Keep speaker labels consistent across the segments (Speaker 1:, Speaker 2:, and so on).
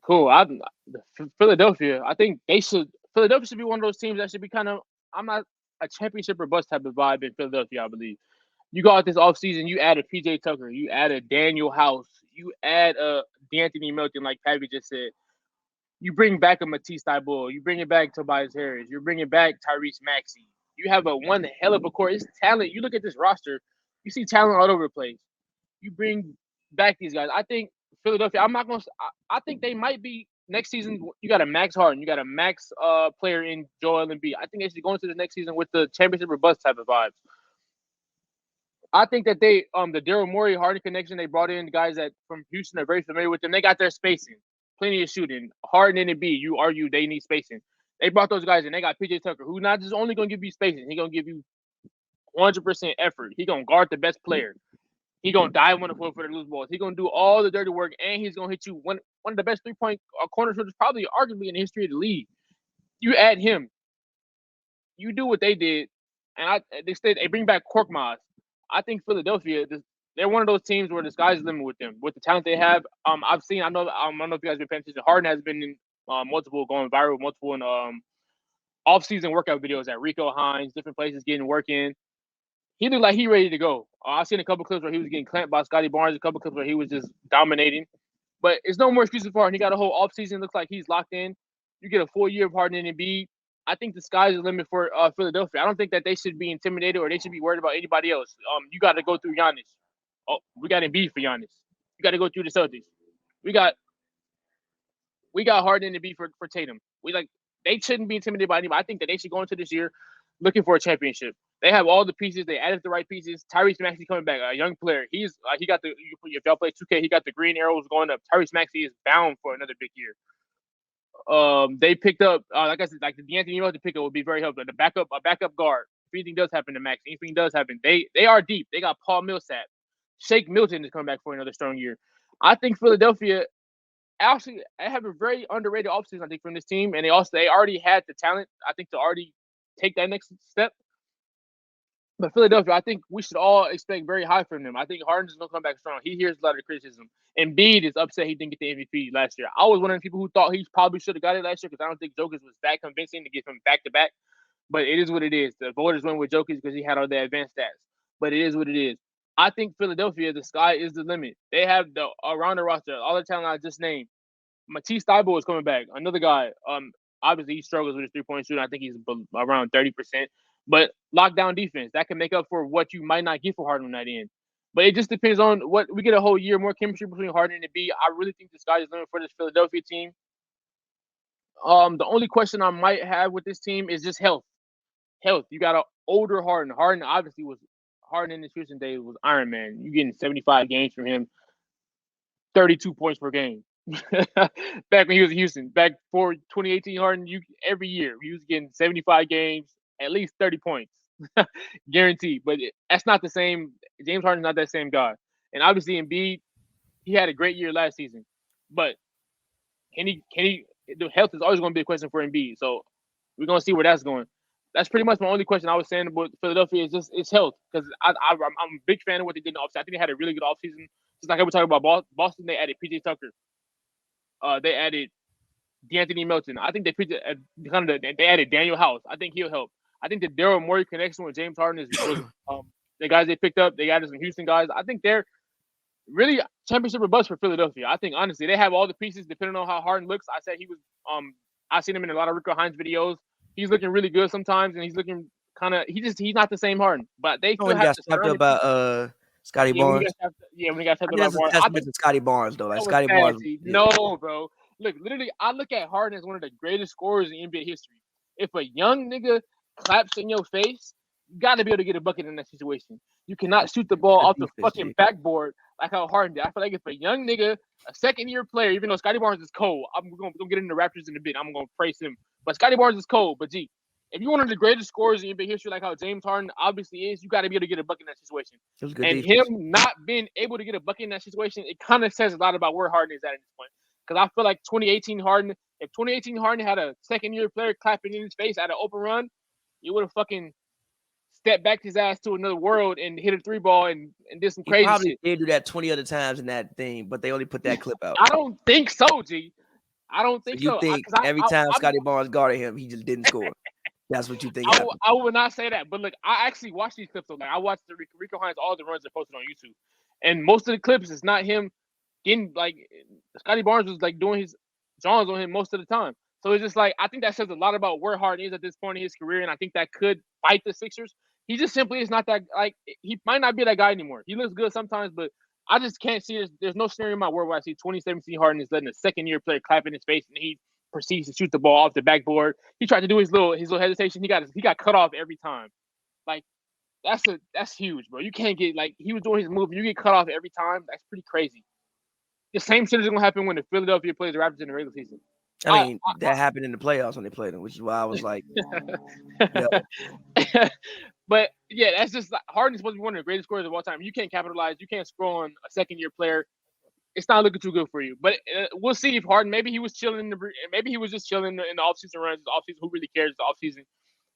Speaker 1: Cool. Philadelphia. I think they should. Philadelphia should be one of those teams that should be kind of. I'm not a championship or bust type of vibe in Philadelphia. I believe you go out this offseason, you add a PJ Tucker, you add a Daniel House, you add a D'Anthony Melton, like Pappy just said. You bring back a Matisse Thybulle, you bring it back Tobias Harris, you're bringing back Tyrese Maxey. You have a one hell of a core. It's talent. You look at this roster, you see talent all over the place. You bring back these guys. I think Philadelphia. I'm not gonna. I think they might be next season. You got a Max Harden. You got a Max player in Joel Embiid. I think they should go into the next season with the championship or bust type of vibes. I think that they the Daryl Morey Harden connection. They brought in guys that from Houston are very familiar with them. They got their spacing, plenty of shooting. Harden and Embiid. You argue they need spacing. They brought those guys in. They got PJ Tucker, who's not just only gonna give you spacing. He's gonna give you 100% effort. He's gonna guard the best player. He's gonna dive on the floor for the loose balls. He's gonna do all the dirty work, and he's gonna hit you one of the best 3-point corner shooters, probably arguably in the history of the league. You add him, you do what they did, and they bring back Korkmaz. I think Philadelphia, they're one of those teams where the sky's the limit with them, with the talent they have. I don't know if you guys have been paying attention. Harden has been in going viral, multiple in off-season workout videos at Rico Hines, different places getting work in. He looked like he ready to go. I've seen a couple clips where he was getting clamped by Scotty Barnes, a couple clips where he was just dominating. But it's no more excuses for Harden. He got a whole offseason. Looks like he's locked in. You get a full year of Harden and Embiid. I think the sky's the limit for Philadelphia. I don't think that they should be intimidated or they should be worried about anybody else. You got to go through Giannis. Oh, we got Embiid for Giannis. You got to go through the Celtics. We got Harden and Embiid for Tatum. They shouldn't be intimidated by anybody. I think that they should go into this year looking for a championship. They have all the pieces. They added the right pieces. Tyrese Maxey coming back, a young player. He got if y'all play 2K, he got the green arrows going up. Tyrese Maxey is bound for another big year. They picked up, like I said, like the D'Anthony Melton pickup would be very helpful. A backup guard. If anything does happen to Max, anything does happen, they are deep. They got Paul Millsap. Shake Milton is coming back for another strong year. I think Philadelphia actually have a very underrated offseason, I think, from this team, and they already had the talent, I think, to already take that next step. But Philadelphia, I think we should all expect very high from them. I think Harden's going to come back strong. He hears a lot of criticism. Embiid is upset he didn't get the MVP last year. I was one of the people who thought he probably should have got it last year because I don't think Jokic was that convincing to get him back-to-back. But it is what it is. The voters went with Jokic because he had all the advanced stats. But it is what it is. I think Philadelphia, the sky is the limit. They have around the roster, all the talent I just named. Matisse Thybulle is coming back. Another guy. Obviously, he struggles with his 3-point shooting. I think he's around 30%. But lockdown defense, that can make up for what you might not get for Harden on that end. But it just depends on what we get a whole year more chemistry between Harden and Embiid. I really think the sky is the limit for this Philadelphia team. The only question I might have with this team is just health. You got an older Harden. Harden obviously was Harden in his Houston days was Iron Man. You getting 75 games from him, 32 points per game. Back when he was in Houston, back for 2018 Harden, every year he was getting 75 games, at least 30 points, guaranteed. But that's not the same. James Harden's not that same guy. And obviously Embiid, he had a great year last season, but can he? The health is always going to be a question for Embiid. So we're going to see where that's going. That's pretty much my only question I was saying about Philadelphia is just it's health, because I'm a big fan of what they did in the offseason. I think they had a really good offseason. Just like I was talking about Boston, they added PJ Tucker. They added D'Anthony Melton. I think they added Daniel House. I think he'll help. I think the Daryl Morey connection with James Harden was the guys they picked up. They added some Houston guys. I think they're really championship or bust for Philadelphia. I think honestly they have all the pieces depending on how Harden looks. I said he was. I've seen him in a lot of Rico Hines videos. He's looking really good sometimes, and he's looking kind of. He's not the same Harden, but they still have to
Speaker 2: talked about Scotty Barnes.
Speaker 1: When he got tapped about
Speaker 2: Barnes. I think Scotty Barnes though. Like Scotty Barnes.
Speaker 1: No, bro. Look, literally, I look at Harden as one of the greatest scorers in NBA history. If a young nigga claps in your face, you got to be able to get a bucket in that situation. You cannot shoot the ball off the fucking backboard like how Harden did. I feel like if a young nigga, a second-year player, even though Scotty Barnes is cold, I'm going to get into the Raptors in a bit. I'm going to praise him. But Scotty Barnes is cold. But, G, if you're one of the greatest scorers in NBA history like how James Harden obviously is, you got to be able to get a bucket in that situation. And defense. Him not being able to get a bucket in that situation, it kind of says a lot about where Harden is at this point. Because I feel like 2018 Harden, if 2018 Harden had a second-year player clapping in his face at an open run, you would have fucking stepped back his ass to another world and hit a 3-ball and did some crazy shit.
Speaker 2: He probably did do that 20 other times in that thing, but they only put that clip out.
Speaker 1: I don't think so, G. I don't think
Speaker 2: You
Speaker 1: so.
Speaker 2: think every time Scotty Barnes guarded him, he just didn't score? That's what you think happened?
Speaker 1: I would not say that, but look, I actually watched these clips. Like I watched the Rico Hines, all the runs they posted on YouTube, and most of the clips is not him getting like Scotty Barnes was like doing his Johns on him most of the time. So it's just like I think that says a lot about where Harden is at this point in his career, and I think that could fight the Sixers. He just simply is not that like he might not be that guy anymore. He looks good sometimes, but I just can't see there's no scenario in my world where I see 2017 Harden is letting a second-year player clap in his face and he proceeds to shoot the ball off the backboard. He tried to do his little hesitation. He got cut off every time. Like that's huge, bro. You can't get like he was doing his move and you get cut off every time. That's pretty crazy. The same shit is gonna happen when the Philadelphia plays the Raptors in the regular season.
Speaker 2: I mean, that happened in the playoffs when they played them, which is why I was like,
Speaker 1: But yeah, that's just like, Harden's supposed to be one of the greatest scorers of all time. You can't capitalize. You can't score on a second-year player. It's not looking too good for you. But we'll see if Harden. Maybe he was chilling. Maybe he was just chilling in the offseason runs. The offseason, who really cares? The offseason.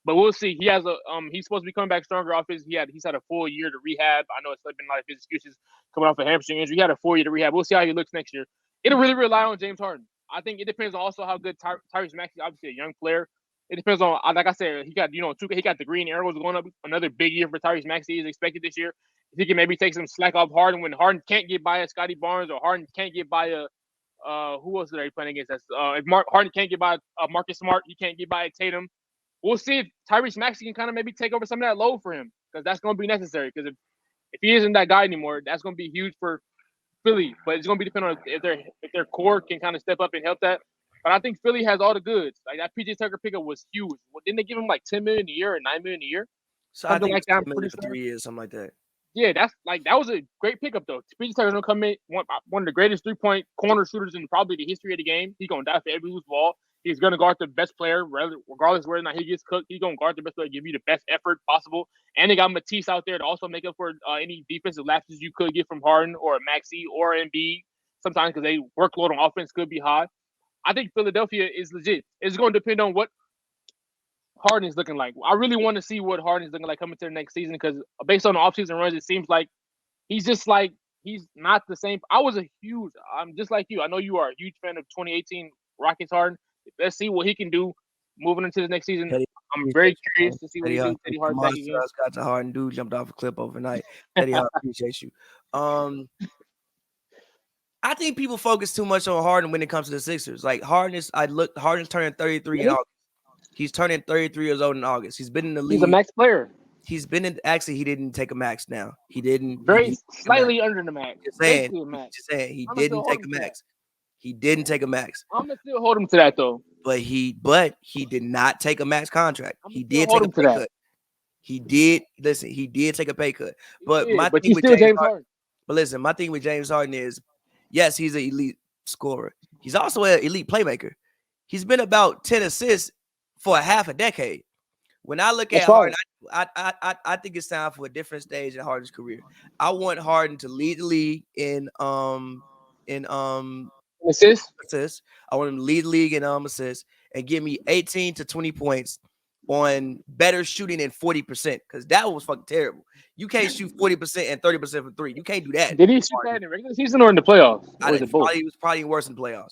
Speaker 1: But we'll see. He has he's supposed to be coming back stronger off he's had a full year to rehab. I know it's been a lot of his excuses coming off a hamstring injury. He had a full year to rehab. We'll see how he looks next year. It'll really rely on James Harden. I think it depends also how good Tyrese Maxey, obviously a young player. It depends on, like I said, he got the green arrows going up. Another big year for Tyrese Maxey is expected this year. If he can maybe take some slack off Harden when Harden can't get by a Scotty Barnes or Harden can't get by a who else are they playing against us? If Harden can't get by Marcus Smart, he can't get by a Tatum. We'll see if Tyrese Maxey can kind of maybe take over some of that load for him because that's going to be necessary. Because if he isn't that guy anymore, that's going to be huge for Philly. But it's going to be depending on if their core can kind of step up and help that. But I think Philly has all the goods. Like that PJ Tucker pickup was huge. Didn't they give him like $10 million a year or $9 million a year?
Speaker 2: So something I think like that. $10 million for 3 years, something like that.
Speaker 1: Yeah, that was a great pickup though. PJ Tucker's gonna come in one of the greatest 3-point corner shooters in probably the history of the game. He's gonna die for every loose ball. He's gonna guard the best player, regardless of whether or not he gets cooked. He's gonna guard the best player, give you the best effort possible. And they got Matisse out there to also make up for any defensive lapses you could get from Harden or Maxey or Embiid. Sometimes because they workload on offense could be high. I think Philadelphia is legit. It's going to depend on what Harden is looking like. I really want to see what Harden is looking like coming to the next season because based on the offseason runs, it seems like he's not the same. I'm just like you. I know you are a huge fan of 2018 Rockets Harden. Let's see what he can do moving into the next season. I'm very curious to see what he do. Teddy Harden back again.
Speaker 2: Got to Harden dude jumped off a cliff overnight. Teddy Harden, appreciate you. I think people focus too much on Harden when it comes to the Sixers. Like Harden's turning 33 in August. He's turning 33 years old in August. He's been in the league.
Speaker 1: He's a max player.
Speaker 2: He's been in. Actually, he didn't take a max. Now he didn't.
Speaker 1: Slightly under the max.
Speaker 2: Just saying. He didn't take a max. He didn't take a max.
Speaker 1: I'm gonna still hold him to that though.
Speaker 2: But he did not take a max contract. He did take a pay cut. He did. Listen, he did take a pay cut. But my thing with James Harden. But listen, my thing with James Harden is, yes, he's an elite scorer. He's also an elite playmaker. He's been about 10 assists for a half a decade. When I look at Harden, I think it's time for a different stage in Harden's career. I want Harden to lead the league in assists. I want him to lead the league in assists and give me 18 to 20 points on better shooting than 40% because that was fucking terrible. You can't shoot 40% and 30% from three. You can't do that.
Speaker 1: Did he shoot that in the regular season or in the playoffs?
Speaker 2: It was probably worse in the playoffs.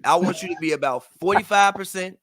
Speaker 2: I want you to be about 45%,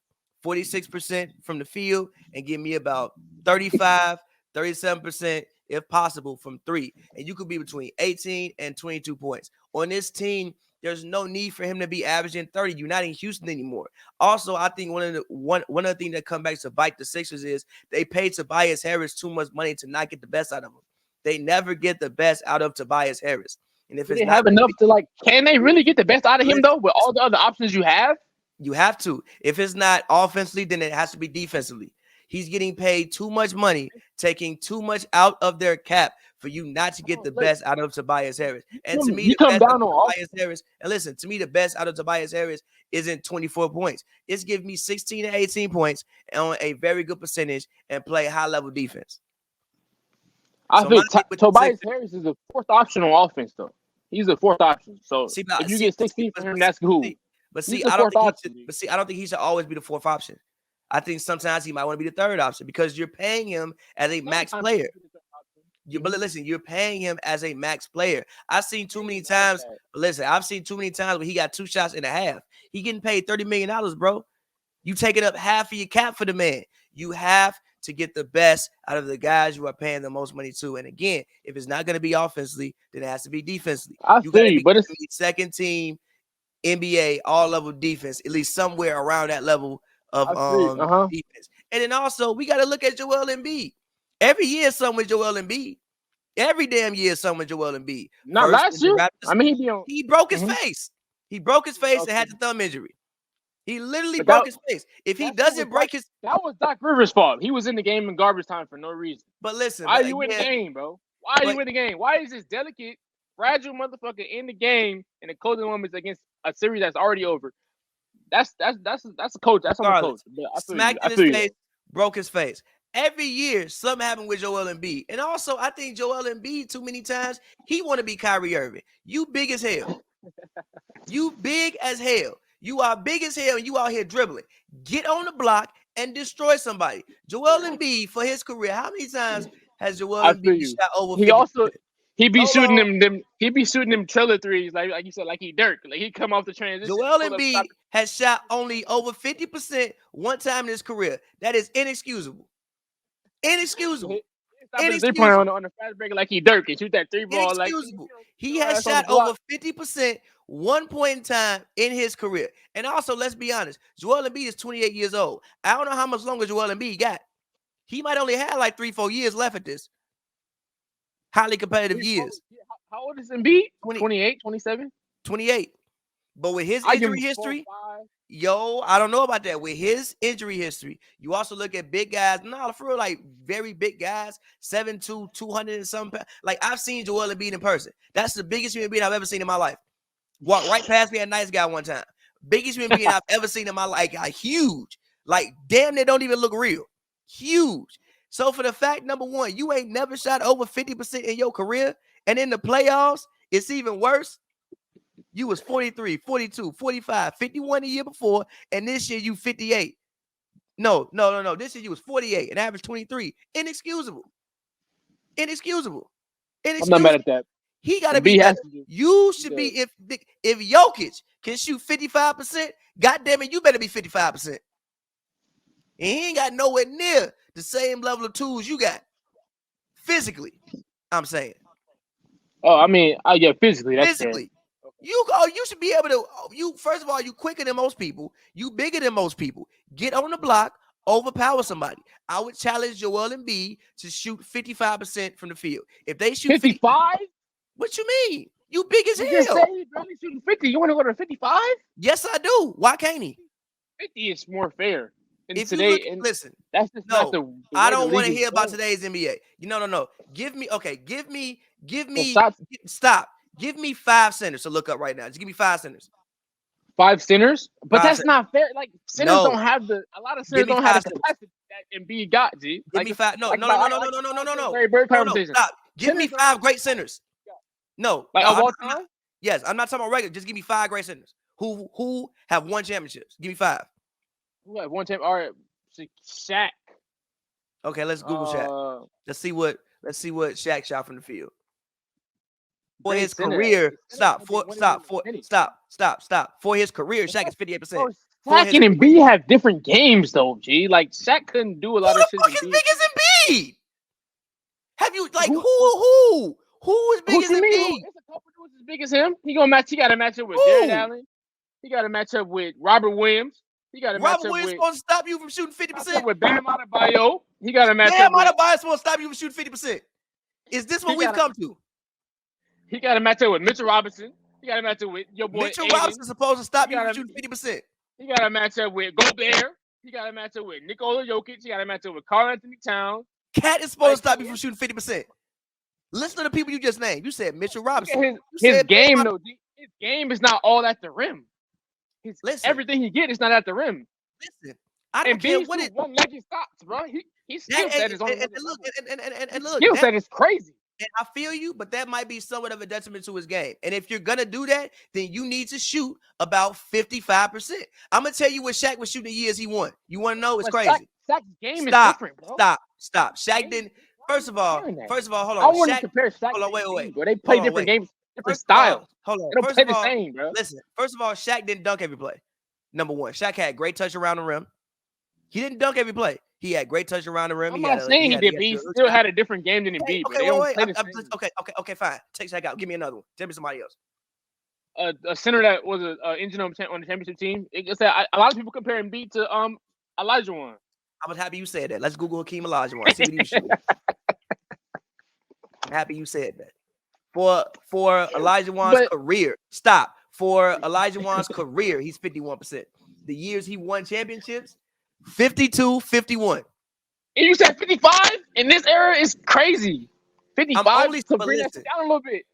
Speaker 2: 46% from the field and give me about 35, 37% if possible from three. And you could be between 18 and 22 points. On this team, there's no need for him to be averaging 30. You're not in Houston anymore. Also, I think one of the things that come back to bite the Sixers is they paid Tobias Harris too much money to not get the best out of him. They never get the best out of Tobias Harris. And if it's
Speaker 1: they have enough to can they really get the best out of him though with all the other options you have?
Speaker 2: You have to. If it's not offensively, then it has to be defensively. He's getting paid too much money, taking too much out of their cap for you not to get the best out of Tobias Harris. And to me, the best out of Tobias Harris, and listen, to me, the best out of Tobias Harris isn't 24 points. It's give me 16 to 18 points on a very good percentage and play high-level defense.
Speaker 1: I think Tobias Harris is a fourth option on offense, though. He's a fourth option. So if you get 16 from him, that's cool.
Speaker 2: But I don't think he should always be the fourth option. I think sometimes he might want to be the third option because you're paying him as a max player. But listen, you're paying him as a max player. I've seen too many times. Listen, I've seen too many times where he got 2 shots and a half. He getting paid $30 million, bro. You taking up half of your cap for the man. You have to get the best out of the guys you are paying the most money to. And again, if it's not going to be offensively, then it has to be defensively. You got to be
Speaker 1: but it's
Speaker 2: second team NBA all level defense, at least somewhere around that level of defense. And then also we got to look at Joel Embiid. Every year, something with Joel Embiid. Every damn year, something with Joel Embiid.
Speaker 1: Not last year. I mean,
Speaker 2: he broke his face. He broke his face and had the thumb injury. He literally broke his face. If he doesn't break his...
Speaker 1: That was Doc Rivers' fault. He was in the game in garbage time for no reason.
Speaker 2: But listen...
Speaker 1: Why are you in the game, bro? Why are you in the game? Why is this delicate, fragile motherfucker in the game in the closing moments against a series that's already over? That's a coach. That's on the coach.
Speaker 2: Smacked in his face, broke his face. Every year, something happened with Joel Embiid. And also, I think Joel Embiid, too many times, he want to be Kyrie Irving. You big as hell. You big as hell. You are big as hell and you out here dribbling. Get on the block and destroy somebody. Joel Embiid, for his career, how many times has Joel Embiid shot over 50%?
Speaker 1: He be shooting them trailer threes, like you said, like he Dirk. Like he come off the transition.
Speaker 2: Joel Embiid has shot only over 50% one time in his career. That is inexcusable. Inexcusable.
Speaker 1: Inexcusable. On the fast break like he Dirk and shoot that 3 ball.
Speaker 2: Inexcusable. He has shot over 50% one point in time in his career. And also, let's be honest, Joel Embiid is 28 years old. I don't know how much longer Joel Embiid got. He might only have like 3-4 years left at this. Highly competitive years.
Speaker 1: How old is Embiid? 28, 27?
Speaker 2: 28. But with his injury history, I don't know about that. With his injury history, you also look at big guys. No, for real, like very big guys, 7'2", 200 and something pounds. Like I've seen Joel Embiid in person. That's the biggest human being I've ever seen in my life. Walked right past me, a nice guy one time. Biggest human being I've ever seen in my life. Like huge. Like damn, they don't even look real. Huge. So for the fact, number one, you ain't never shot over 50% in your career. And in the playoffs, it's even worse. You was 43, 42, 45, 51 the year before. And this year you 58. No. This year you was 48 and average 23. Inexcusable.
Speaker 1: I'm not mad at that.
Speaker 2: He got to be better. You should be, if Jokic can shoot 55%, goddamn it, you better be 55%. And he ain't got nowhere near the same level of tools you got. Physically, I'm saying.
Speaker 1: Oh, I mean, yeah, physically. That's physically.
Speaker 2: You should be able to, first of all, you quicker than most people. You bigger than most people. Get on the block, overpower somebody. I would challenge Joel Embiid to shoot 55% from the field. If they shoot
Speaker 1: 55?
Speaker 2: What you mean? You big as hell.
Speaker 1: You just said he's barely shooting 50. You want to go to 55?
Speaker 2: Yes, I do. Why can't he?
Speaker 1: 50 is more fair.
Speaker 2: If you look, listen,
Speaker 1: that's just not the
Speaker 2: I don't want to hear about today's NBA. No. Give me stop. Give me 5 centers to look up right now. Just give me 5 centers.
Speaker 1: 5 centers? But that's not fair. Like centers don't have a lot of centers don't have the capacity that Embiid got, G.
Speaker 2: Give me 5. No. Stop. Give me 5 great centers. No.
Speaker 1: Like of all time?
Speaker 2: Yes, I'm not talking about regular. Just give me 5 great centers. Who have won championships? Give me 5.
Speaker 1: Who have won champ? All right, Shaq.
Speaker 2: Okay, let's Google Shaq. Let's see what Shaq shot from the field. For his career, stop. For his career, Shaq is 58%.
Speaker 1: Shaq and Embiid have different games though, G. Like Shaq couldn't do a lot of shit.
Speaker 2: Who the fuck is big as Embiid? Have you who is big as Embiid?
Speaker 1: There's a couple dudes as big as him. He got to match up with Jared Allen. He got to match up with Robert Williams. He got to match up with.
Speaker 2: Robert Williams supposed to stop you from shooting 50%.
Speaker 1: With Bam Adebayo. He got to match
Speaker 2: up.
Speaker 1: Bam
Speaker 2: Adebayo is supposed to stop you from shooting 50%. Is this what we've come to?
Speaker 1: He got to match up with Mitchell Robinson. He got to match up with your boy.
Speaker 2: Mitchell Robinson supposed to stop you from shooting 50%.
Speaker 1: He got to match up with Gobert. He got to match up with Nikola Jokic. He got to match up with Karl Anthony Towns.
Speaker 2: Cat is supposed to stop you from shooting 50%. Listen to the people you just named. You said Mitchell Robinson.
Speaker 1: His game, though. His game is not all at the rim. Everything he gets is not at the rim.
Speaker 2: Listen, I don't care what it.
Speaker 1: One-legged stops, bro. His skill set is on.
Speaker 2: And look,
Speaker 1: skill set is crazy.
Speaker 2: And I feel you, but that might be somewhat of a detriment to his game. And if you're gonna do that, then you need to shoot about 55%. I'm gonna tell you what Shaq was shooting the years he won. You want to know? It's crazy.
Speaker 1: Shaq's game is different, bro.
Speaker 2: Stop. Shaq didn't. First of all, hold
Speaker 1: I
Speaker 2: on.
Speaker 1: want to
Speaker 2: Shaq,
Speaker 1: compare Shaq
Speaker 2: hold on,
Speaker 1: to
Speaker 2: wait,
Speaker 1: Embiid,
Speaker 2: wait.
Speaker 1: bro. They play
Speaker 2: Hold on,
Speaker 1: different
Speaker 2: wait.
Speaker 1: games, different
Speaker 2: First of all,
Speaker 1: styles.
Speaker 2: hold on.
Speaker 1: They don't
Speaker 2: First
Speaker 1: play
Speaker 2: of
Speaker 1: the
Speaker 2: all,
Speaker 1: same, bro.
Speaker 2: listen. First of all, Shaq didn't dunk every play. Number one, Shaq had great touch around the rim. He didn't dunk every play. He had great touch around the rim.
Speaker 1: I'm not saying he did, but he still had a different game than Embiid, bro. They don't play the same.
Speaker 2: Okay, fine. Take Shaq out. Give me another one. Tell me somebody else.
Speaker 1: A center that was an engine on the championship team. A lot of people compare Embiid to Olajuwon.
Speaker 2: I was happy you said that. Let's Google Hakeem Olajuwon. See what he was shooting. I'm happy you said that. For Olajuwon's career, stop. For Olajuwon's career, he's 51%. The years he won championships, 52, 51.
Speaker 1: And you said 55 in this era is crazy. 55. So bring that down a little bit.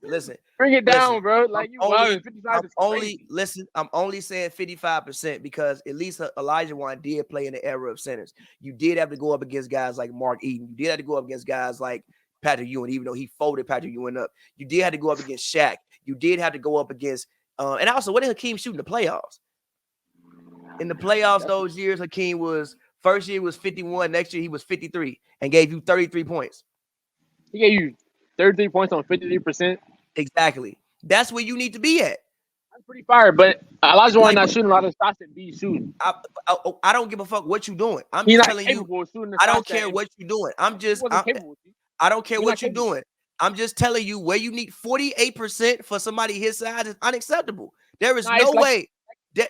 Speaker 2: Listen.
Speaker 1: Bring it down, bro. Like you wild. 55 is crazy.
Speaker 2: I'm only saying 55% because at least Olajuwon did play in the era of centers. You did have to go up against guys like Mark Eaton. You did have to go up against guys like Patrick Ewing, even though he folded Patrick Ewing up. You did have to go up against Shaq. You did have to go up against and also, what did Hakeem shoot in the playoffs? In the playoffs those years, Hakeem was first year was 51, next year he was 53 and gave you 33 points.
Speaker 1: He gave you 33 points on 53%.
Speaker 2: Exactly. That's where you need to be at.
Speaker 1: That's pretty fire, but Olajuwon not shooting a lot of shots that B shooting.
Speaker 2: I don't give a fuck what you're doing. I'm just telling you. I don't care what you're doing. I don't care what you're doing. I'm just telling you where you need 48% for somebody his size is unacceptable. There is no way.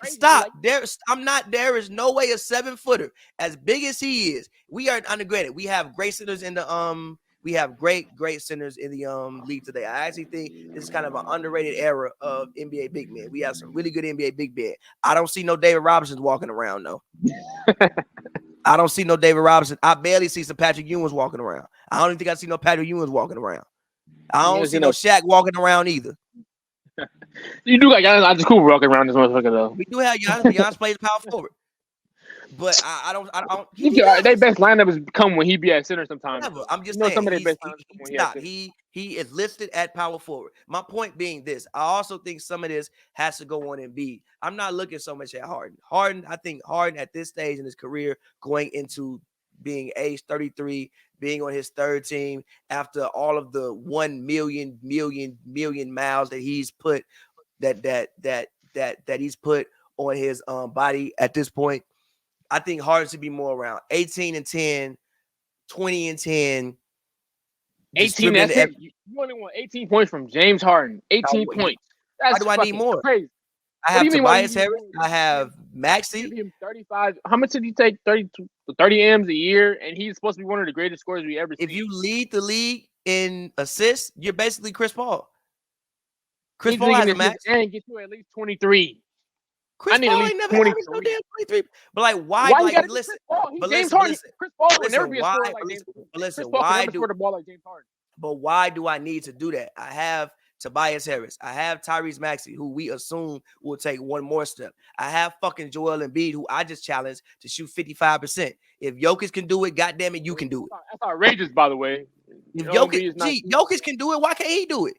Speaker 2: Stop. There is no way a 7-footer as big as he is. We are undergraded. We have great centers in the we have great centers in the league today. I actually think this is kind of an underrated era of NBA big men. We have some really good NBA big men. I don't see no David Robinsons walking around though. I don't see no David Robinson. I barely see some Patrick Ewings walking around. I don't even think I see no Patrick Ewings walking around. I don't see no Shaq walking around either.
Speaker 1: You do got Giannis Antetokounmpo walking around this motherfucker though.
Speaker 2: We do have Giannis. Giannis plays power forward, but I don't.
Speaker 1: Their best lineup come when he be at center sometimes.
Speaker 2: Never. I'm just saying. Some of their best he is listed at power forward. My point being this: I also think some of this has to go on Embiid. I'm not looking so much at Harden. I think Harden at this stage in his career, going into being age 33, being on his third team after all of the 1 million miles that he's put that he's put on his body at this point. I think Harden should be more around 18-10, 20-10.
Speaker 1: 18. That's it. You only want 18 points from James Harden. 18 points.
Speaker 2: Why do I need more?
Speaker 1: Crazy.
Speaker 2: I have Tobias Harris. I have Maxey.
Speaker 1: Give him 35. How much did he take? 30 M's a year, and he's supposed to be one of the greatest scorers we ever seen.
Speaker 2: If you lead the league in assists, you're basically Chris Paul. Chris Paul has a max
Speaker 1: and get you at least 23.
Speaker 2: Chris Paul ain't never averaged no damn 23. But like, why like, listen? But
Speaker 1: James
Speaker 2: listen,
Speaker 1: Harden. Chris Paul will never be a
Speaker 2: why,
Speaker 1: scorer like James Harden. Chris Paul can never score the ball like James Harden.
Speaker 2: But why do I need to do that? I have Tobias Harris. I have Tyrese Maxey, who we assume will take one more step. I have fucking Joel Embiid, who I just challenged to shoot 55%. If Jokic can do it, goddamn it, you can do it.
Speaker 1: That's outrageous, by the way.
Speaker 2: If Jokic can do it, why can't he do it?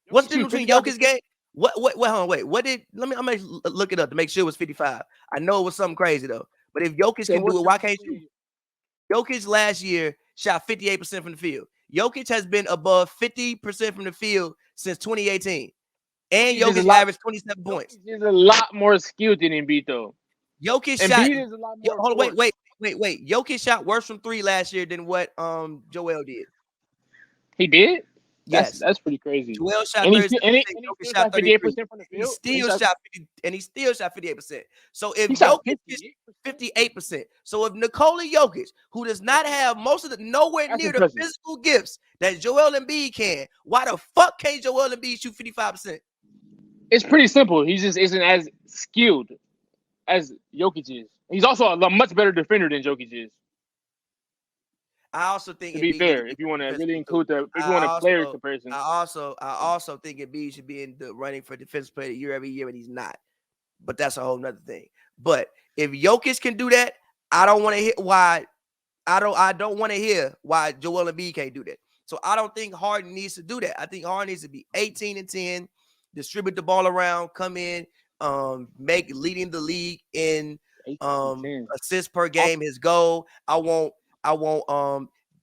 Speaker 2: What's the difference between Jokic's game? Hold on, wait. What did I'm gonna look it up to make sure it was 55. I know it was something crazy though. But if Jokic can do it, why can't you? Jokic last year shot 58% from the field. Jokic has been above 50% from the field since 2018. And Jokic averaged 27 points.
Speaker 1: He's a lot more skilled than Embiid though.
Speaker 2: Jokic shot. Is a lot more hold on, wait. Jokic shot worse from 3 last year than what Joel did.
Speaker 1: He did?
Speaker 2: Yes,
Speaker 1: that's pretty crazy.
Speaker 2: Joel shot
Speaker 1: 38% from the field.
Speaker 2: He still shot 58%. So if Jokic is 58%, so if Nikola Jokic, who does not have most of the nowhere near the physical gifts that Joel Embiid can, why the fuck can't Joel Embiid shoot 55%?
Speaker 1: It's pretty simple. He just isn't as skilled as Jokic is. He's also a much better defender than Jokic is.
Speaker 2: I also think,
Speaker 1: to be fair, if you want to really include player comparison,
Speaker 2: I also think Embiid should be in the running for Defensive Player of the Year every year, and he's not. But that's a whole nother thing. But if Jokic can do that, I don't want to hear why. I don't want to hear why Joel Embiid can't do that. So I don't think Harden needs to do that. I think Harden needs to be 18-10, distribute the ball around, come in, leading the league in assists per game. His goal. I want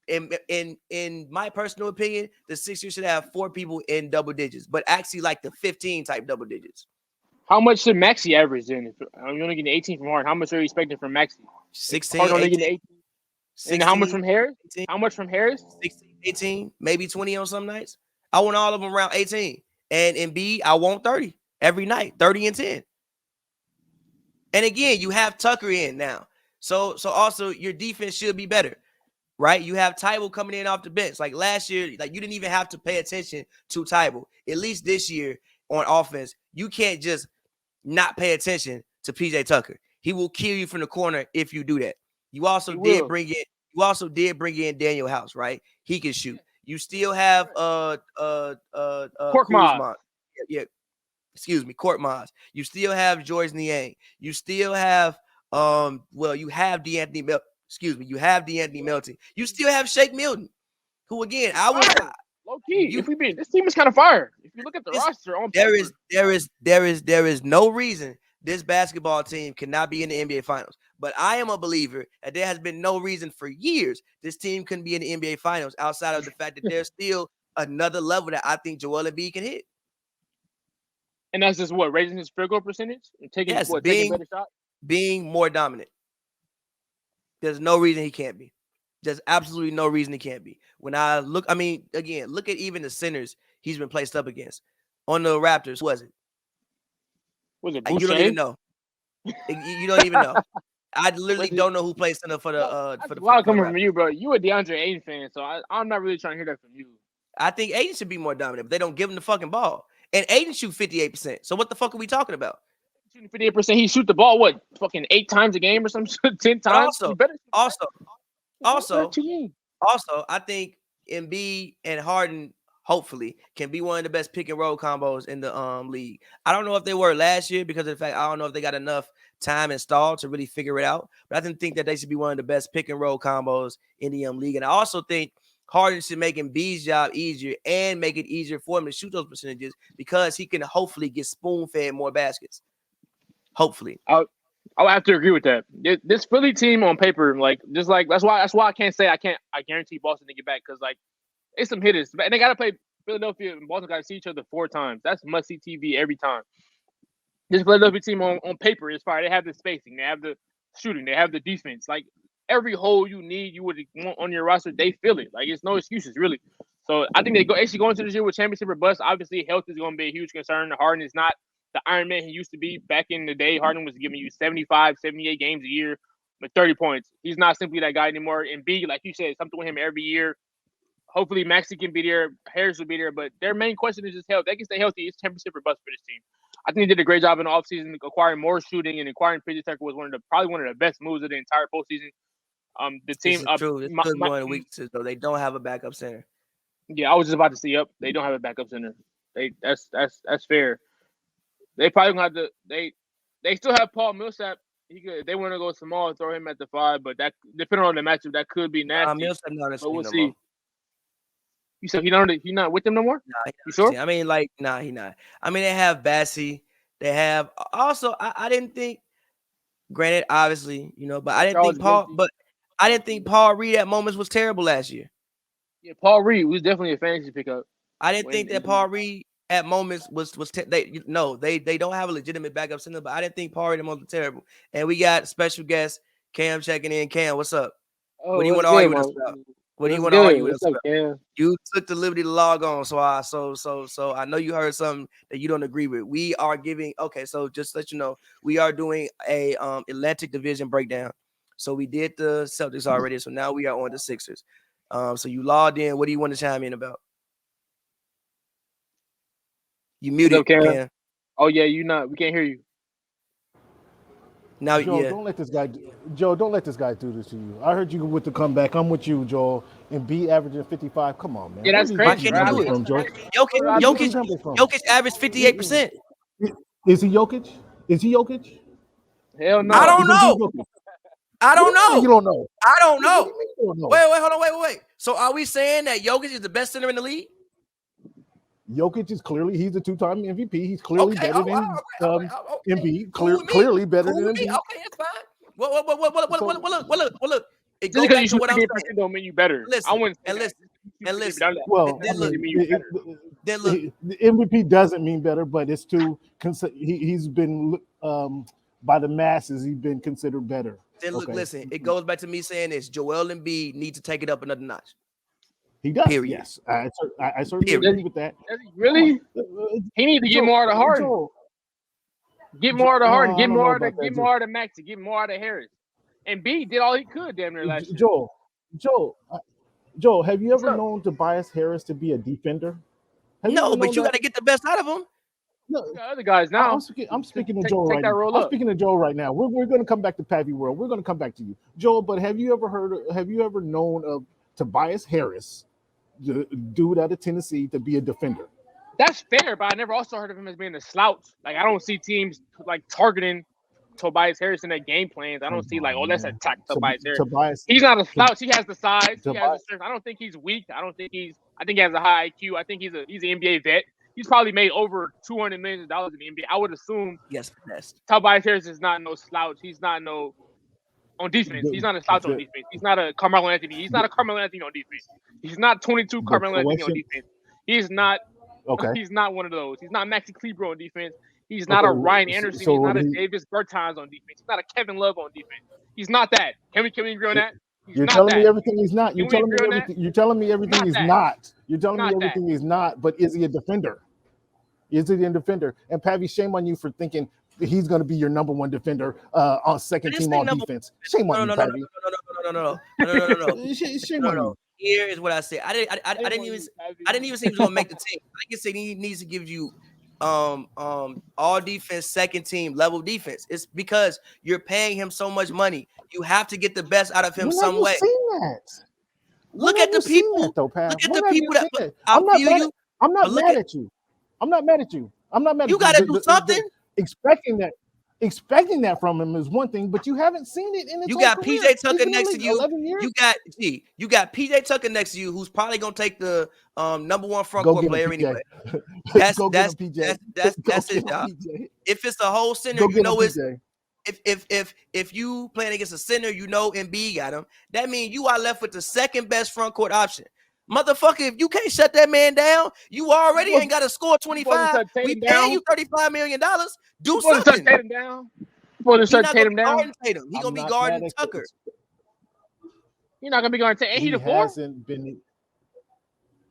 Speaker 2: in my personal opinion, the Sixers should have 4 people in double digits, but actually like the 15 type double digits.
Speaker 1: How much should Maxey average then? If you're only getting 18 from Harden, how much are you expecting from Maxey?
Speaker 2: 16,
Speaker 1: Harden only
Speaker 2: 18,
Speaker 1: getting 18.
Speaker 2: 16,
Speaker 1: And how much from Harris?
Speaker 2: 18,
Speaker 1: How much from Harris?
Speaker 2: 16, 18, maybe 20 on some nights. I want all of them around 18. And Embiid, I want 30 every night, 30 and 10. And again, you have Tucker in now. So also your defense should be better, right? You have Tybal coming in off the bench. Like last year, like you didn't even have to pay attention to Tybal. At least this year on offense, you can't just not pay attention to PJ Tucker. He will kill you from the corner if you do that. You also did bring in Daniel House, right? He can shoot. You still have
Speaker 1: Korkmaz.
Speaker 2: Yeah, excuse me, Korkmaz. You still have George Niang. You still have you have DeAnthony Melton. Excuse me, you have DeAnthony Melton. You still have Shake Milton, who again
Speaker 1: Low key. This team is kind of fire. If you look at the roster on paper,
Speaker 2: there is no reason this basketball team cannot be in the NBA Finals. But I am a believer that there has been no reason for years this team couldn't be in the NBA Finals outside of the fact that there's still another level that I think Joel Embiid can hit.
Speaker 1: And that's just what, raising his field goal percentage and taking better shots?
Speaker 2: Being more dominant. There's no reason he can't be. There's absolutely no reason he can't be. When I look, I mean, again, look at even the centers he's been placed up against. On the Raptors, who was it?
Speaker 1: Was it
Speaker 2: You don't even know. You don't even know. I literally don't know who plays center for the
Speaker 1: a lot coming from you, bro. You a DeAndre Ayton fan, so I'm not really trying to hear that from you.
Speaker 2: I think Ayton should be more dominant, but they don't give him the fucking ball. And Ayton shoot 58%. So what the fuck are we talking about?
Speaker 1: Shooting 58%. He shoot the ball what, fucking 8 times a game or something? 10 times.
Speaker 2: Also, I think Embiid and Harden hopefully can be one of the best pick and roll combos in the league. I don't know if they were last year because of the fact I don't know if they got enough time installed to really figure it out. But I didn't think that they should be one of the best pick and roll combos in the league. And I also think Harden should make Embiid's job easier and make it easier for him to shoot those percentages because he can hopefully get spoon-fed more baskets. Hopefully.
Speaker 1: I'll have to agree with that. This Philly team on paper, that's why I can't say I guarantee Boston to get back because it's some hitters. And they got to play Philadelphia and Boston got to see each other 4 times. That's must-see TV every time. This Philadelphia team on paper is fire. They have the spacing. They have the shooting. They have the defense. Like, every hole you need, you would want on your roster, they feel it. Like, it's no excuses, really. So, I think they actually go into this year with championship or bust. Obviously, health is going to be a huge concern. Harden is not the Iron Man he used to be. Back in the day, Harden was giving you 75, 78 games a year with 30 points. He's not simply that guy anymore. And B, like you said, something with him every year. Hopefully, Maxey can be there. Harris will be there. But their main question is just health. They can stay healthy. It's championship or bust for this team. I think they did a great job in the offseason acquiring more shooting, and acquiring PJ Tucker was probably one of the best moves of the entire postseason. The team
Speaker 2: true. It's one of the weaknesses, though. They don't have a backup center.
Speaker 1: Yeah, I was just about to see. They don't have a backup center. That's fair. They probably gonna have to. They still have Paul Millsap. They want to go small and throw him at the 5, but that depending on the matchup, that could be nasty.
Speaker 2: Millsap not
Speaker 1: but we'll see. You said he not with them no more?
Speaker 2: Nah,
Speaker 1: you sure?
Speaker 2: I mean, he not. I mean, they have Bassie. They have also. I didn't think. Granted, obviously, but I didn't think Paul. But I didn't think Paul Reed at moments was terrible last year.
Speaker 1: Yeah, Paul Reed was definitely a fantasy pickup.
Speaker 2: I didn't think that Paul Reed at moments was they don't have a legitimate backup center, but I didn't think Paul Reed at moments was terrible. And we got special guest Cam checking in. Cam, what's up? What do you want to argue with us about? What do you want to argue with us about? You took the liberty to log on, so I know you heard something that you don't agree with. We are giving so just to let you know, we are doing a Atlantic Division breakdown. So we did the Celtics already, so now we are on the Sixers. So you logged in. What do you want to chime in about? You muted, Cam.
Speaker 1: Oh yeah, we can't hear you.
Speaker 2: Now,
Speaker 3: Joe, don't let this guy do this to you. I heard you with the comeback. I'm with you, Joel. And B averaging 55. Come on, man.
Speaker 1: Yeah, that's crazy.
Speaker 2: Jokic averaged 58%.
Speaker 3: Is he Jokic?
Speaker 1: Hell no.
Speaker 2: I don't know. I don't know.
Speaker 3: You don't know.
Speaker 2: I don't know. Wait, hold on. Wait. So are we saying that Jokic is the best center in the league?
Speaker 3: Jokic is he's a 2-time MVP. He's clearly better than Embiid. Clearly better than Embiid.
Speaker 2: Okay, that's fine. Well, look. It
Speaker 1: Just
Speaker 2: goes
Speaker 1: because
Speaker 2: back
Speaker 1: you
Speaker 2: to
Speaker 1: shoot
Speaker 2: what I'm
Speaker 1: 38%
Speaker 2: saying.
Speaker 1: don't mean you better.
Speaker 2: Listen,
Speaker 1: I wouldn't say
Speaker 2: and
Speaker 1: that.
Speaker 2: listen, and listen.
Speaker 3: Well,
Speaker 2: Then
Speaker 3: I
Speaker 2: look,
Speaker 3: mean,
Speaker 1: mean you better.
Speaker 2: then look.
Speaker 3: the MVP doesn't mean better, but it's he's been by the masses. He's been considered better.
Speaker 2: Then look,
Speaker 3: Okay,
Speaker 2: listen. It goes back to me saying this: Joel Embiid needs to take it up another notch.
Speaker 3: he does.
Speaker 2: Period.
Speaker 3: Yes, I certainly
Speaker 2: Period.
Speaker 3: agree with that.
Speaker 1: Does he really? He need to get more out of Harden.
Speaker 3: Joel,
Speaker 1: Get more out of Harden.
Speaker 3: I
Speaker 1: Get
Speaker 3: don't know
Speaker 1: more out
Speaker 3: about
Speaker 1: of
Speaker 3: that,
Speaker 1: get more out of Maxey. Get more out of Harris. And B did all he could damn near last year.
Speaker 3: Joel, have you
Speaker 1: What's
Speaker 3: ever
Speaker 1: up?
Speaker 3: known Tobias Harris to be a defender? Have you
Speaker 2: No,
Speaker 3: ever
Speaker 2: but
Speaker 3: known
Speaker 2: you
Speaker 3: that?
Speaker 2: got to get the best out of him.
Speaker 3: No,
Speaker 1: You got other guys now.
Speaker 3: I'm speaking to Joel
Speaker 1: take
Speaker 3: right
Speaker 1: that
Speaker 3: now.
Speaker 1: role
Speaker 3: I'm
Speaker 1: up.
Speaker 3: speaking to Joel right now. We're going to come back to Pappy World. We're going to come back to you, Joel. But have you ever known of Tobias Harris, the dude out of Tennessee, to be a defender?
Speaker 1: That's fair, but I never also heard of him as being a slouch. Like I don't see teams like targeting Tobias Harris in their game plans. I don't see like, oh, let's attack Tobias Harris. He's not a slouch. He has the size. He has the strength. I don't think he's weak. I think he has a high IQ. I think he's an NBA vet. He's probably made over $200 million in the NBA. I would assume
Speaker 2: Yes, best.
Speaker 1: Tobias Harris is not no slouch. He's not no on defense. He's not a slouch on defense. He's not a Carmelo Anthony. He's not a Carmelo Anthony on defense. He's not 22 Carmelo Anthony on defense. He's not. Okay. He's not one of those. He's not Maxi Kleber on defense. He's not a Ryan Anderson. He's not a Davis Bertans on defense. He's not a Kevin Love on defense. He's not that. Can we agree on that?
Speaker 3: You're telling me everything he's not. You're telling me everything. You're telling me everything he's not. You're telling me everything he's not. But is he a defender? Is he a defender? And Pappy, shame on you for thinking he's going to be your number one defender on second team all defense. Shame on you, Pappy.
Speaker 2: No.
Speaker 3: Shame on you.
Speaker 2: Here is what I said. I didn't even say he was gonna make the team. I can say he needs to give you all defense, second team level defense. It's because you're paying him so much money. You have to get the best out of him some way. Look at the people. Look at the people that
Speaker 3: I'm not mad at you. I'm not mad at you.
Speaker 2: You got to do something.
Speaker 3: Expecting that from him is one thing, but you haven't seen it in his
Speaker 2: You got
Speaker 3: career.
Speaker 2: PJ Tucker next to you.
Speaker 3: 11 years?
Speaker 2: You got PJ Tucker next to you, who's probably gonna take the number one front court player anyway. That's his job. If it's a whole center, you know it's if you playing against a center, you know Embiid got him. That means you are left with the second best front court option. Motherfucker, if you can't shut that man down, you already ain't got to score 25. We paying you $35 million. Do something.
Speaker 1: Shut Tatum down. He's not
Speaker 2: gonna be guarding Tatum. He's gonna be guarding Tucker.
Speaker 1: You're not gonna be guarding Tatum. He the four?
Speaker 3: Hasn't been.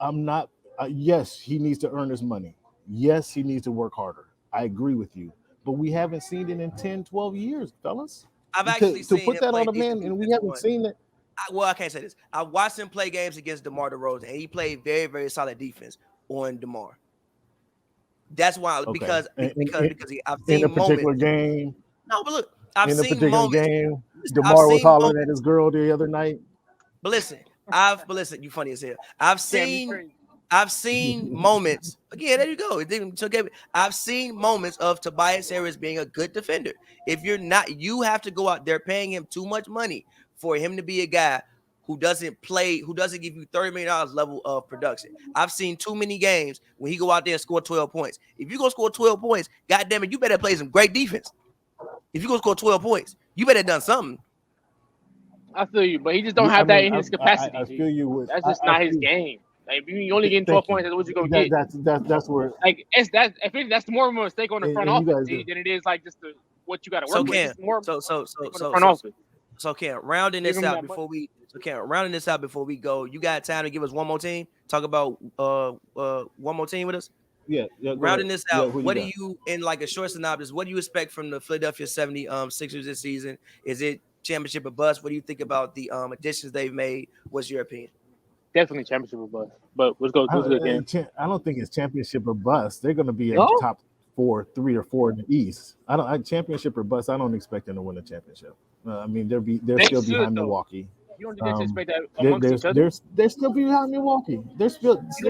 Speaker 3: I'm not. Yes, he needs to earn his money. Yes, he needs to work harder. I agree with you. But we haven't seen it in 10, 12 years, fellas.
Speaker 2: I've actually seen
Speaker 3: to put that on a man, and we haven't seen it.
Speaker 2: I can't say this. I watched him play games against DeMar DeRozan, and he played very, very solid defense on DeMar. That's why, because I've seen
Speaker 3: in a particular
Speaker 2: moments.
Speaker 3: Game.
Speaker 2: No, but look, I've
Speaker 3: in a
Speaker 2: seen
Speaker 3: particular
Speaker 2: moments.
Speaker 3: game, DeMar was hollering at his girl the other night.
Speaker 2: But listen, you funny as hell. I've seen moments. Again, there you go. I've seen moments of Tobias Harris being a good defender. If you're not, you have to go out there paying him too much money for him to be a guy who doesn't give you $30 million level of production. I've seen too many games when he go out there and score 12 points. If you go score 12 points, goddamn it, you better play some great defense. If you go score 12 points, you better have done something.
Speaker 1: I feel you, but he just don't have that in his capacity.
Speaker 3: I feel you.
Speaker 1: That's just not his game. Like if you only getting 12 points, that's what you gonna get.
Speaker 3: That's where.
Speaker 1: Like that's more of a mistake on the front office than it is like just what you got to work with.
Speaker 2: So Cam, rounding this out before we go, you got time to give us one more team? Talk about one more team with us?
Speaker 3: Yeah.
Speaker 2: Rounding this out, what do you in like a short synopsis? What do you expect from the Philadelphia 76ers this season? Is it championship or bust? What do you think about the additions they've made? What's your opinion?
Speaker 1: Definitely championship or bust. But let's go again.
Speaker 3: I don't think it's championship or bust. They're going to be in top 3 or 4 in the East. Championship or bust. I don't expect them to win a championship. I mean, they're still behind Milwaukee.
Speaker 1: You don't expect that amongst each other?
Speaker 3: They're still behind Milwaukee. They're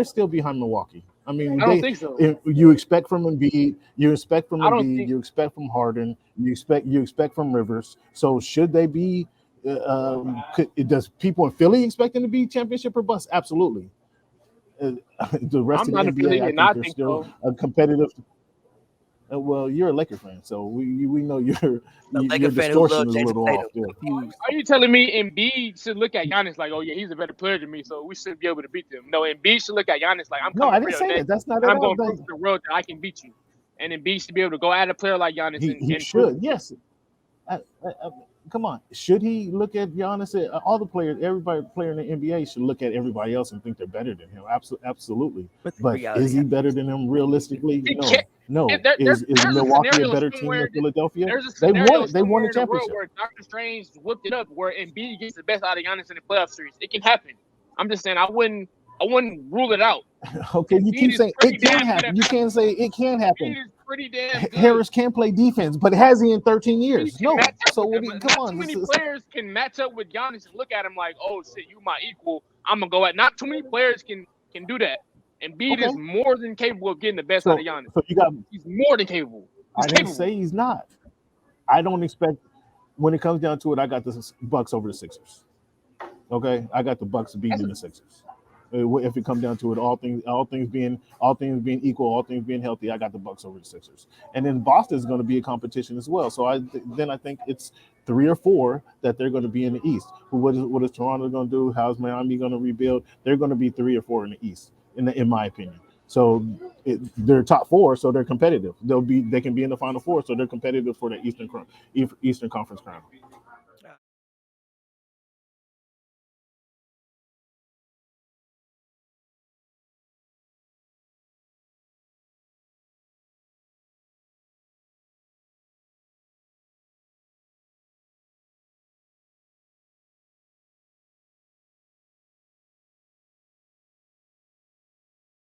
Speaker 3: still behind Milwaukee. I mean,
Speaker 1: I don't think so.
Speaker 3: You expect from Embiid, you expect from Harden, you expect from Rivers. So should they be? Does people in Philly expect them to be championship or bust? Absolutely. The rest of the NBA, I think they're still a competitive. Well, you're a Laker fan, so we know your
Speaker 2: Laker fan who
Speaker 3: distortion
Speaker 2: loves
Speaker 3: is a
Speaker 2: Jason
Speaker 3: little
Speaker 2: Tatum.
Speaker 3: off there.
Speaker 2: Confused.
Speaker 1: Are you telling me Embiid should look at Giannis like, oh yeah, he's a better player than me, so we should be able to beat them? No, Embiid should look at Giannis like, I'm
Speaker 3: No,
Speaker 1: coming
Speaker 3: I
Speaker 1: for
Speaker 3: didn't
Speaker 1: your
Speaker 3: say
Speaker 1: neck,
Speaker 3: that. That's not
Speaker 1: and
Speaker 3: at
Speaker 1: I'm
Speaker 3: all.
Speaker 1: going to prove to the world that I can beat you. And Embiid should be able to go at a player like Giannis
Speaker 3: He
Speaker 1: and
Speaker 3: should. Yes. Come on. Should he look at Giannis? All the players, everybody player in the NBA should look at everybody else and think they're better than him. Absolutely. But is he better than him realistically? No. Is Milwaukee a better team than Philadelphia? They won a championship.
Speaker 1: Where Dr. Strange whipped it up, where Embiid gets the best out of Giannis in the playoff series. It can happen. I'm just saying I wouldn't rule it out.
Speaker 3: Okay, you keep saying it can happen. You can't say it can happen.
Speaker 1: Embiid is pretty damn good.
Speaker 3: Harris can play defense, but has he in 13 years? No. So come on.
Speaker 1: Too many players can match up with Giannis and look at him like, oh shit, you my equal. I'm gonna go at. Not too many players can do that. Embiid is more than capable of getting the best out of Giannis.
Speaker 3: So he's
Speaker 1: more than capable.
Speaker 3: I didn't say he's not. I don't expect. When it comes down to it, I got the Bucks over the Sixers. Okay, I got the Bucks beating the Sixers. If it comes down to it, all things being equal, all things being healthy, I got the Bucks over the Sixers. And then Boston is going to be a competition as well. So I think it's 3 or 4 that they're going to be in the East. What is Toronto going to do? How's Miami going to rebuild? They're going to be 3 or 4 in the East, in my opinion. So they're top 4, so they're competitive. They can be in the Final Four, so they're competitive for the Eastern Conference crown.